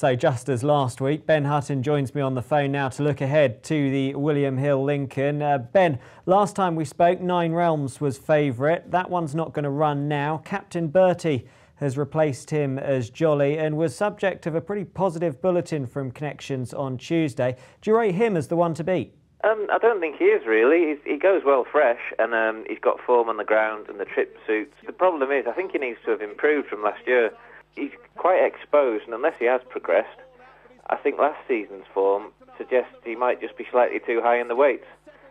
So just as last week, Ben Hutton joins me on the phone now to look ahead to the William Hill Lincoln. Ben, last time we spoke, Nine Realms was favourite. That one's not going to run now. Captain Bertie has replaced him as Jolly and was subject of a pretty positive bulletin from Connections on Tuesday. Do you rate him as the one to beat? I don't think he is really. He goes well fresh and he's got form on the ground and the trip suits. The problem is I think he needs to have improved from last year. He's quite exposed, and unless he has progressed, I think last season's form suggests he might just be slightly too high in the weights.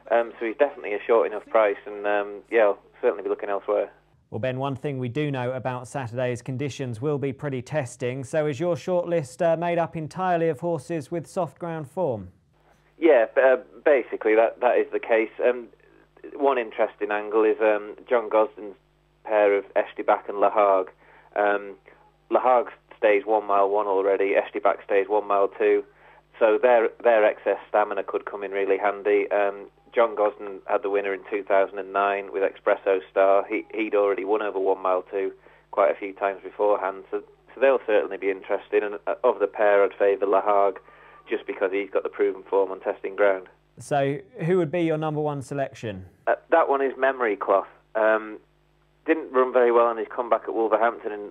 So he's definitely a short enough price, and yeah, I'll certainly be looking elsewhere. Well, Ben, one thing we do know about Saturday's conditions will be pretty testing. So is your shortlist made up entirely of horses with soft ground form? Yeah, basically that is the case. One interesting angle is John Gosden's pair of Eshtiebach and Le Hague. Le Hague stays 1 mile 1 already, Eshtiebach stays 1 mile 2, so their excess stamina could come in really handy. John Gosden had the winner in 2009 with Espresso Star. He'd already won over 1 mile 2 quite a few times beforehand, so they'll certainly be interested. And of the pair, I'd favour Le Hague just because he's got the proven form on testing ground. So who would be your number one selection? That one is Memory Cloth. Didn't run very well on his comeback at Wolverhampton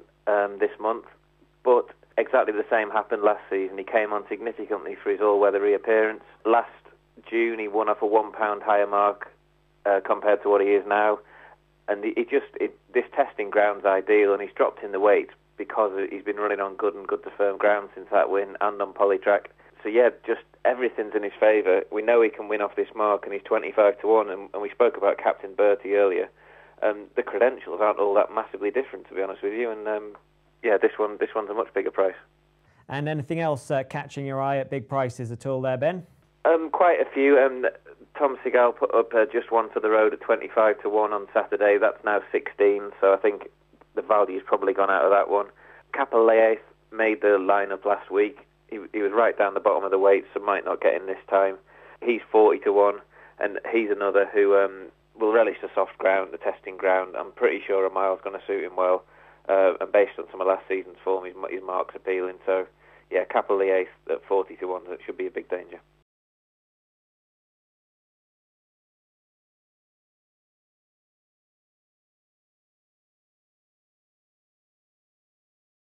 this month, but exactly the same happened last season. He came on significantly for his all-weather reappearance. Last June he won off a £1 higher mark compared to what he is now, and this testing ground's ideal, and he's dropped in the weight because he's been running on good to firm ground since that win and on polytrack. So yeah, just everything's in his favour. We know he can win off this mark, and he's 25 to 1, and we spoke about Captain Bertie earlier. The credentials aren't all that massively different, to be honest with you, and yeah, this one's a much bigger price. And anything else catching your eye at big prices at all there, Ben? Quite a few. Tom Seagal put up just one for the road at 25 to 1 on Saturday. That's now 16, so I think the value's probably gone out of that one. Capalaeth made the lineup last week. He was right down the bottom of the weight, so might not get in this time. He's 40 to 1, and he's another who will relish the soft ground, the testing ground. I'm pretty sure a mile's going to suit him well, and based on some of last season's form, his mark's appealing. So, yeah, Capalaeth at 40 to 1, that should be a big danger.